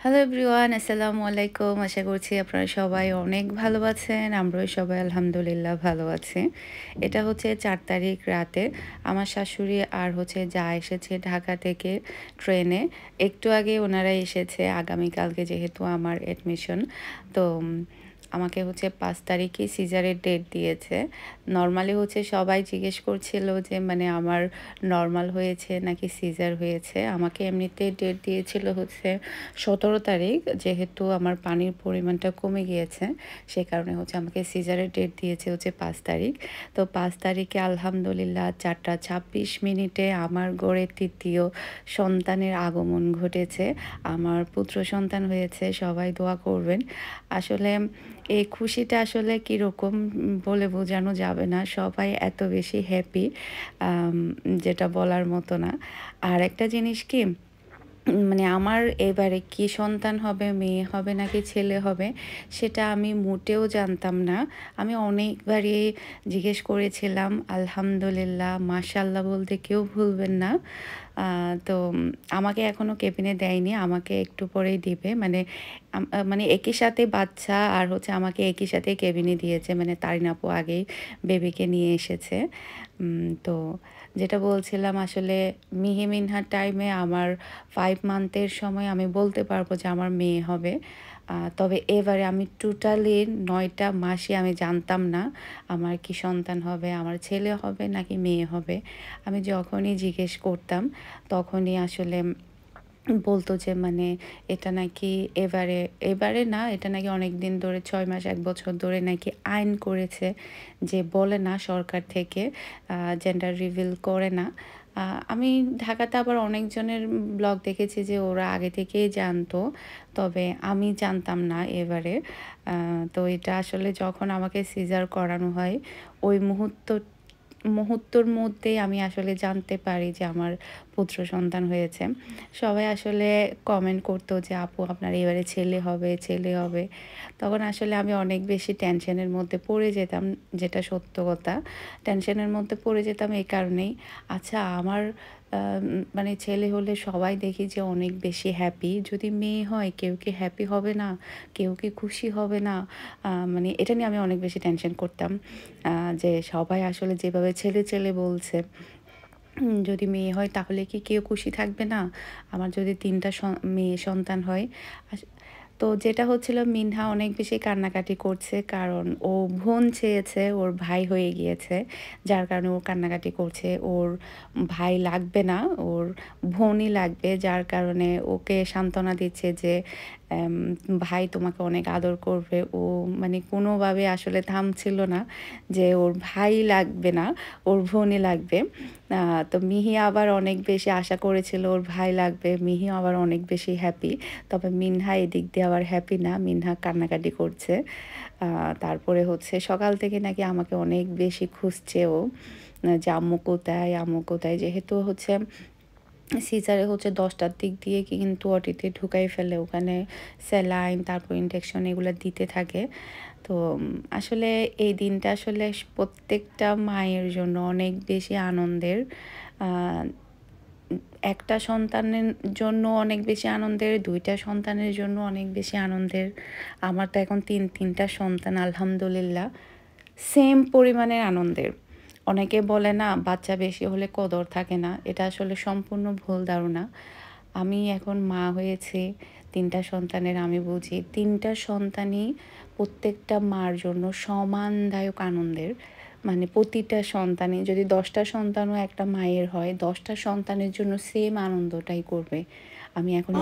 Hello everyone, আসসালামু আলাইকুম। আশা করছি আপনারা সবাই অনেক ভালো আছেন। আমরাও সবাই আলহামদুলিল্লাহ ভালো আছি। এটা হচ্ছে ৪ তারিখ রাতে। আমার শাশুড়ি আর যা এসেছে ঢাকা থেকে ট্রেনে। একটু আগে ওনারা এসেছে, আগামীকালকে যেহেতু আমার অ্যাডমিশন। তো আমাকে ৫ তারিখে সিজারের ডেট দিয়েছে। নরমালি সবাই জিজ্ঞেস করছিল যে মানে আমার নরমাল হয়েছে নাকি সিজার হয়েছে। আমাকে এমনিতে ডেট দিয়েছিল ১৭ তারিখ, যেহেতু আমার পানির পরিমাণটা কমে গিয়েছে সে কারণে আমাকে সিজারের ডেট দিয়েছে ৫ তারিখ। তো ৫ তারিখে আলহামদুলিল্লাহ ৪টা ২৬ আমার গড়ে তৃতীয় সন্তানের আগমন ঘটেছে। আমার পুত্র সন্তান হয়েছে, সবাই দোয়া করবেন। আসলে এই খুশিটা আসলে কীরকম বলে বোঝানো যাবে না। সবাই এত বেশি হ্যাপি, যেটা বলার মতো না। আর একটা জিনিস কি, মানে আমার এবারে কি সন্তান হবে, মেয়ে হবে নাকি ছেলে হবে সেটা আমি মোটেও জানতাম না। আমি অনেকবারই জিজ্ঞেস করেছিলাম। আলহামদুলিল্লাহ, মাশাআল্লাহ বলতে কেউ ভুলবেন না। তো আমাকে এখনও কেবিনে দেয়নি, আমাকে একটু পরেই দিবে। মানে একই সাথে বাচ্চা আর আমাকে একই সাথে কেবিনে দিয়েছে। মানে তারিন আপু আগেই বেবিকে নিয়ে এসেছে। তো যেটা বলছিলাম, আসলে মিহি মিনহার টাইমে আমার 5 মান্থের সময় আমি বলতে পারবো যে আমার মেয়ে হবে। তবে এবারে আমি টোটালি 9টা মাসই আমি জানতাম না আমার কি সন্তান হবে, আমার ছেলে হবে নাকি মেয়ে হবে। আমি যখনই জিজ্ঞেস করতাম তখনই আসলে বলতো যে মানে এটা নাকি এবারে না, এটা নাকি অনেক দিন ধরে 6 মাস 1 বছর ধরে নাকি আইন করেছে যে বলে না সরকার থেকে, জেন্ডার রিভিল করে না। আমি ঢাকাতে আবার অনেকজনের ব্লগ দেখেছি যে ওরা আগে থেকেই জানতো, তবে আমি জানতাম না এবারে। তো এটা আসলে যখন আমাকে সিজার করানো হয় ওই মুহূর্তর মধ্যেই আমি আসলে জানতে পারি যে আমার পুত্র সন্তান হয়েছে। সবাই আসলে কমেন্ট করতো যে আপু আপনার এবারে ছেলে হবে, ছেলে হবে। তখন আসলে আমি অনেক বেশি টেনশনের মধ্যে পড়ে যেতাম, যেটা সত্য কথা। টেনশনের মধ্যে পড়ে যেতাম এই কারণেই। আচ্ছা, আমার মানে ছেলে হলে সবাই দেখি যে অনেক বেশি হ্যাপি, যদি মেয়ে হয় কেউ কি হ্যাপি হবে না, কেউ কি খুশি হবে না? মানে এটা নিয়ে আমি অনেক বেশি টেনশন করতাম, যে সবাই আসলে যেভাবে ছেলে ছেলে বলছে, যদি মেয়ে হয় তাহলে কি কেউ খুশি থাকবে না? আমার যদি 3টা মেয়ে সন্তান হয়। তো যেটা হচ্ছিল, মিনহা অনেক বেশি কান্নাকাটি করছে, কারণ ও বোন চেয়েছে, ওর ভাই হয়ে গিয়েছে, যার কারণে ও কান্নাকাটি করছে। ওর ভাই লাগবে না, ওর বোনই লাগবে, যার কারণে ওকে সান্ত্বনা দিচ্ছে যে ভাই তোমাকে অনেক আদর করবে। ও মানে কোনোভাবে আসলে থামছিল না যে ওর ভাই লাগবে না, ওর বোনই লাগবে। তো মিহি আবার অনেক বেশি আশা করেছিল ওর ভাই লাগবে, মিহি আবার অনেক বেশি হ্যাপি। তবে মিনহা এদিক দিয়ে আবার হ্যাপি না, মিনহা কান্নাকাটি করছে। তারপরে সকাল থেকে নাকি আমাকে অনেক বেশি খুঁজছে ও, যে আম্মু কোথায়, আম্মু কোথায়। যেহেতু সিজারে 10টার দিক দিয়ে কিন্তু ওটিতে ঢুকাই ফেলে, ওখানে স্যালাইন তারপর ইনজেকশন এগুলো দিতে থাকে। তো আসলে এই দিনটা আসলে প্রত্যেকটা মায়ের জন্য অনেক বেশি আনন্দের। একটা সন্তানের জন্য অনেক বেশি আনন্দের, 2টা সন্তানের জন্য অনেক বেশি আনন্দের। আমার তো এখন 3টা সন্তান, আলহামদুলিল্লাহ, সেম পরিমাণের আনন্দের। অনেকে বলে না বাচ্চা বেশি হলে কদর থাকে না, এটা আসলে সম্পূর্ণ ভুল ধারণা। আমি এখন মা হয়েছি 3টা সন্তানের, আমি বুঝি 3টা সন্তানই প্রত্যেকটা মার জন্য সমানদায়ক আনন্দের। মানে প্রতিটা সন্তানই, যদি 10টা সন্তানও একটা মায়ের হয়, 10টা সন্তানের জন্য সেম আনন্দটাই করবে। আমি এখন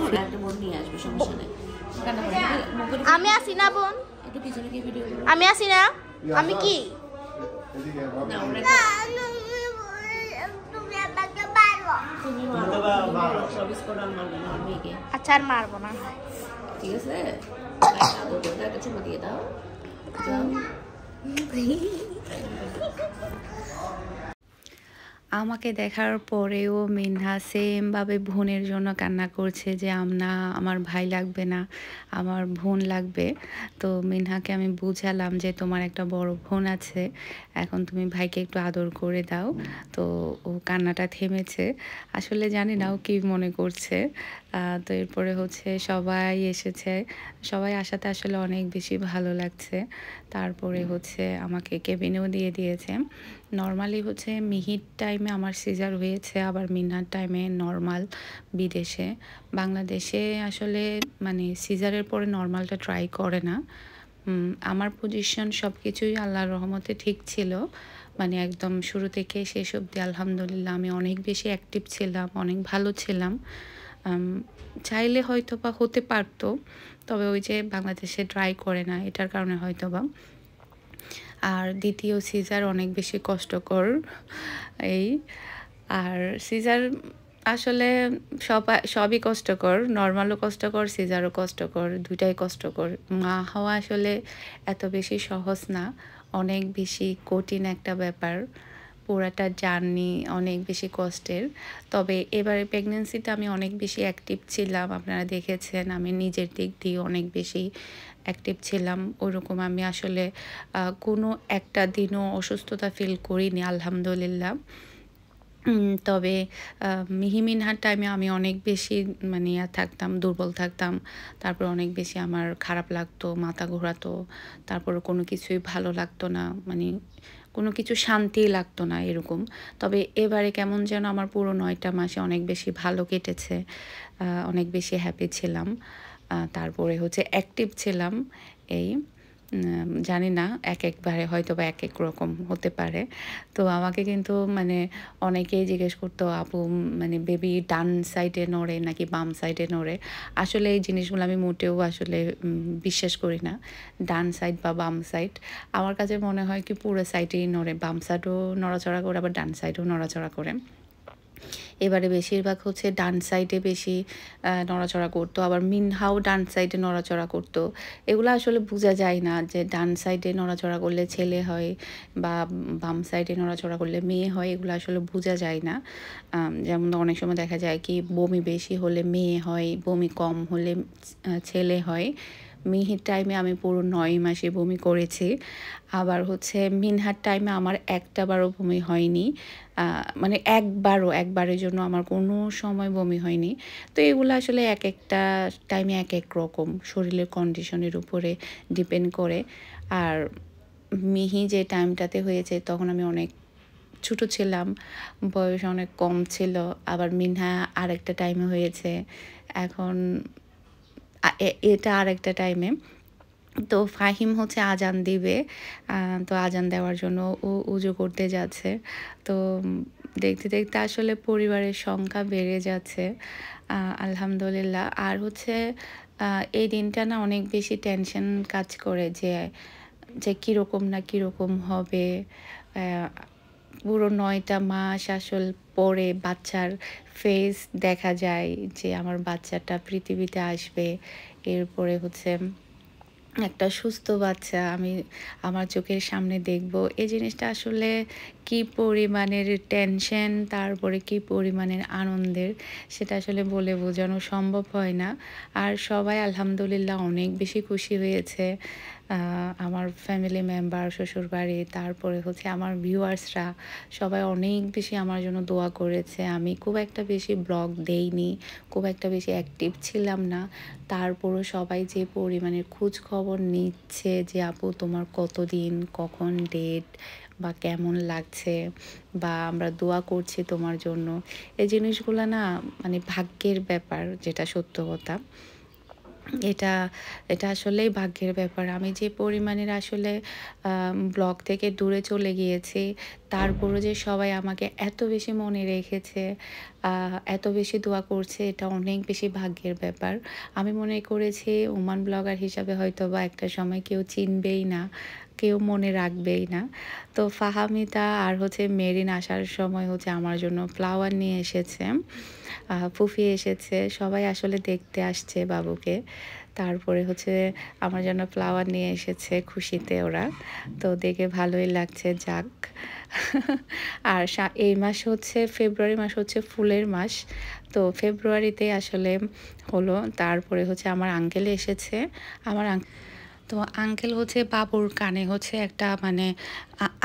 আমি আসি না বোন, আমি আসি না, আমি কি আচ্ছা আর মারবো না, ঠিক আছে? চুমা দিয়ে দাও। আমাকে দেখার পরেও মিনহা সেমভাবে বোনের জন্য কান্না করছে যে আমার ভাই লাগবে না, আমার বোন লাগবে। তো মিনহাকে আমি বুঝালাম যে তোমার একটা বড় বোন আছে, এখন তুমি ভাইকে একটু আদর করে দাও। তো ও কান্নাটা থেমেছে। আসলে জানি না ও কী মনে করছে। তো এরপরে হচ্ছে সবাই এসেছে। সবাই আসাতে আসলে অনেক বেশি ভালো লাগছে। তারপরে হচ্ছে আমাকে কেবিনেও দিয়ে দিয়েছে। নরমালি হচ্ছে মিহির টাইমে আমার সিজার হয়েছে, আবার মিনহার টাইমে নরমাল বিদেশে। বাংলাদেশে আসলে মানে সিজারের পরে নরমালটা ট্রাই করে না। আমার পজিশন সব কিছুই আল্লাহর রহমতে ঠিক ছিল। মানে একদম শুরু থেকে শেষ অবধি আলহামদুলিল্লাহ আমি অনেক বেশি অ্যাক্টিভ ছিলাম, অনেক ভালো ছিলাম। আম চাইলে হয়তোবা হতে পারত। তবে ওই যে বাংলাদেশে ট্রাই করে না, এটার কারণে হয়তোবা। আর দ্বিতীয় সিজার অনেক বেশি কষ্টকর এই। আর সিজার আসলে সবই কষ্টকর। নরমালও কষ্টকর, সিজারও কষ্টকর, ২ টাই কষ্টকর। মা হওয়া আসলে এত বেশি সহজ না। অনেক বেশি কঠিন একটা ব্যাপার। পুরাটা জার্নি অনেক বেশি কষ্টের। তবে এবারে প্রেগন্যান্সিতে আমি অনেক বেশি অ্যাক্টিভ ছিলাম। আপনারা দেখেছেন আমি নিজের দিক দিয়ে অনেক বেশি অ্যাক্টিভ ছিলাম। ওরকম আমি আসলে কোনো একটা দিনও অসুস্থতা ফিল করিনি আলহামদুলিল্লাহ। তবে মিহি মিনহার টাইমে আমি অনেক বেশি মানে থাকতাম, দুর্বল থাকতাম। তারপর অনেক বেশি আমার খারাপ লাগতো, মাথা ঘোরাতো। তারপর কোনো কিছুই ভালো লাগতো না। মানে কোনো কিছু শান্তিই লাগতো না এরকম। তবে এবারে কেমন যেন আমার পুরো ৯টা মাসে অনেক বেশি ভালো কেটেছে। অনেক বেশি হ্যাপি ছিলাম। তারপরে হচ্ছে অ্যাক্টিভ ছিলাম এই। জানি না একেকবারে হয়তোবা একেক রকম হতে পারে। তো আমাকে কিন্তু মানে অনেকেই জিজ্ঞেস করতো, "আপু মানে বেবি ডান সাইডে নড়ে নাকি বাম সাইডে নড়ে?" আসলে এই জিনিসগুলো আমি মোটেও আসলে বিশ্বাস করি না। ডান সাইড বা বাম সাইড। আমার কাছে মনে হয় কি পুরো সাইডেই নড়ে। বাম সাইডও নড়াচড়া করে আবার ডান সাইডেও নড়াচড়া করে। এবারে বেশিরভাগ হচ্ছে ডান সাইডে বেশি নড়াচড়া করতো। আবার মিনহাও ডান সাইডে নড়াচড়া করতো। এগুলো আসলে বোঝা যায় না যে ডান সাইডে নড়াচড়া করলে ছেলে হয় বা বাম সাইডে নড়াচড়া করলে মেয়ে হয়, এগুলো আসলে বোঝা যায় না। যেমন অনেক সময় দেখা যায় কি বমি বেশি হলে মেয়ে হয়, বমি কম হলে ছেলে হয়। মিহির টাইমে আমি পুরো ৯ মাসই বমি করেছি। আবার হচ্ছে মিনহার টাইমে আমার একটাবারও বমি হয়নি। মানে একবারের জন্য আমার কোনো সময় বমি হয়নি। তো এগুলো আসলে একেকটা টাইমে একেক রকম শরীরের কন্ডিশনের উপরে ডিপেন্ড করে। আর মিহি যে টাইমটাতে হয়েছে তখন আমি অনেক ছোট ছিলাম, বয়স অনেক কম ছিল। আবার মিনহা আরেকটা টাইমে হয়েছে। এখন এটা আরেকটা টাইমে। তো ফাহিম হচ্ছে আজান দিবে। তো আজান দেওয়ার জন্য ও উজু করতে যাচ্ছে। তো দেখতে, দেখতে আসলে পরিবারের সংখ্যা বেড়ে যাচ্ছে। আলহামদুলিল্লাহ। আর হচ্ছে এই দিনটা না অনেক বেশি টেনশন কাজ করে যে কীরকম না কীরকম হবে। আ পুরো ৯টা মাস পরে বাচ্চার ফেস দেখা যায় যে আমার বাচ্চাটা পৃথিবীতে আসবে। এরপরে হচ্ছে একটা সুস্থ বাচ্চা আমি আমার চোখের সামনে দেখব। এই জিনিসটা আসলে কি পরিমাণের টেনশন, তারপরে কি পরিমাণের আনন্দের, সেটা আসলে বলে বোঝানো সম্ভব হয় না। আর সবাই আলহামদুলিল্লাহ অনেক বেশি খুশি হয়েছে। আমার ফ্যামিলি মেম্বার, শ্বশুরবাড়ি, তারপরে হচ্ছে আমার ভিউয়ার্সরা সবাই অনেক বেশি আমার জন্য দোয়া করেছে। আমি খুব একটা বেশি ব্লগ দেইনি, খুব একটা বেশি অ্যাক্টিভ ছিলাম না। তারপরও সবাই যে পরিমাণের খোঁজ খবর নিচ্ছে যে আপু তোমার কতদিন, কখন ডেট বা কেমন লাগছে বা আমরা দোয়া করছি তোমার জন্য। এই জিনিসগুলো না মানে ভাগ্যের ব্যাপার, যেটা সত্য কথা। এটা এটা আসলেই ভাগ্যের ব্যাপার। আমি যে পরিমাণের আসলে ব্লগ থেকে দূরে চলে গিয়েছি, তারপরও যে সবাই আমাকে এত বেশি মনে রেখেছে, এত বেশি দোয়া করছে, এটা অনেক বেশি ভাগ্যের ব্যাপার। আমি মনে করেছি ওমান ব্লগার হিসাবে হয়তোবা একটা সময় কেউ চিনবেই না, কেউ মনে রাখবেই না। তো ফাহামিদা আর হচ্ছে মেরিন আসার সময় হচ্ছে আমার জন্য ফ্লাওয়ার নিয়ে এসেছে। ফুফি এসেছে, সবাই আসলে দেখতে আসছে বাবুকে। তারপরে হচ্ছে আমার জন্য ফ্লাওয়ার নিয়ে এসেছে খুশিতে ওরা। তো দেখে ভালোই লাগছে, যাক। আর এই মাস হচ্ছে ফেব্রুয়ারি মাস হচ্ছে ফুলের মাস। তো ফেব্রুয়ারিতে আসলে হলো। তারপরে হচ্ছে আমার আঙ্কেল এসেছে। আমার তো আঙ্কেল হচ্ছে বাবুর কানে হচ্ছে একটা মানে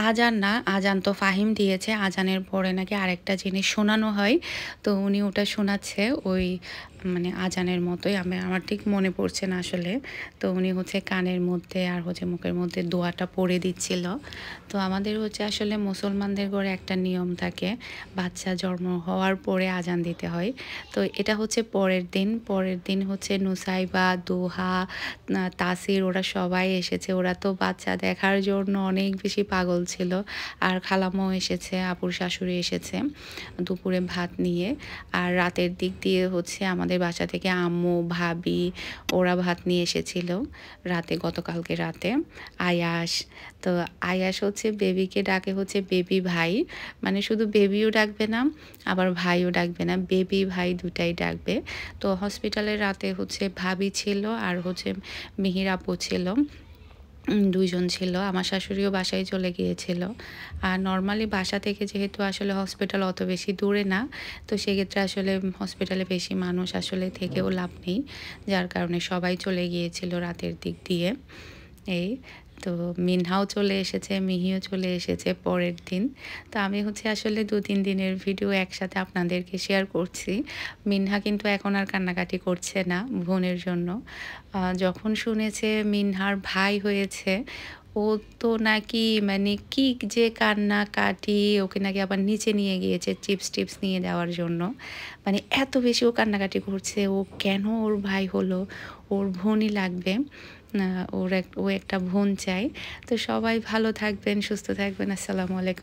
আজান না, আজান তো ফাহিম দিয়েছে, আজানের পরে নাকি আরেকটা জিনিস শোনানো হয়। তো উনি ওটা শোনাচ্ছে, ওই মানে আজানের মতোই, আমার ঠিক মনে পড়ছে না আসলে। তো উনি হচ্ছে কানের মধ্যে আর হচ্ছে মুখের মধ্যে দোয়াটা পড়ে দিচ্ছিল। তো আমাদের হচ্ছে আসলে মুসলমানদের ঘরে একটা নিয়ম থাকে, বাচ্চা জন্ম হওয়ার পরে আজান দিতে হয়। তো এটা হচ্ছে পরের দিন হচ্ছে নুসাইবা, দোহা, তাসির ওরা সবাই এসেছে। ওরা তো বাচ্চা দেখার জন্য অনেক বেশি পাগল ছিল। আর খালাম্মাও এসেছে, আপুর শাশুড়ি এসেছে দুপুরে ভাত নিয়ে। আর রাতের দিক দিয়ে হচ্ছে আমাদের বাসা থেকে আম্মু, ভাবি ওরা ভাত নিয়ে এসেছিল রাতে, গতকালকে রাতে। আয়াস, তো আয়াস হচ্ছে বেবিকে ডাকে হচ্ছে বেবি ভাই, মানে শুধু বেবিও ডাকবে না আবার ভাইও ডাকবে না, বেবি ভাই দুটাই ডাকবে। তো হসপিটালে রাতে হচ্ছে ভাবি ছিল আর হচ্ছে মিহির আপু ছিল, দুইজন ছিল। আমার শাশুড়িও বাসায় চলে গিয়েছিল। আর নর্মালি বাসা থেকে যেহেতু আসলে হসপিটাল অত বেশি দূরে না, তো সেক্ষেত্রে আসলে হসপিটালে বেশি মানুষ আসলে থেকেও লাভ নেই, যার কারণে সবাই চলে গিয়েছিল রাতের দিক দিয়ে। এই তো মিনহাও চলে এসেছে, মিহিও চলে এসেছে পরের দিন। তো আমি হচ্ছে আসলে 2-3 দিনের ভিডিও একসাথে আপনাদেরকে শেয়ার করছি। মিনহা কিন্তু এখন আর কান্নাকাটি করছে না বোনের জন্য। যখন শুনেছে মিনহার ভাই হয়েছে, ও তো নাকি মানে কি যে কান্নাকাটি, ওকে নাকি আবার নিচে নিয়ে গিয়েছে চিপস টিপস নিয়ে দেওয়ার জন্য। মানে এত বেশি ও কান্নাকাটি করছে, ও কেন ওর ভাই হলো, ওর বোনই লাগবে, ও একটা বোন চাই। তো সবাই ভালো থাকবেন, সুস্থ থাকবেন। আসসালামু আলাইকুম।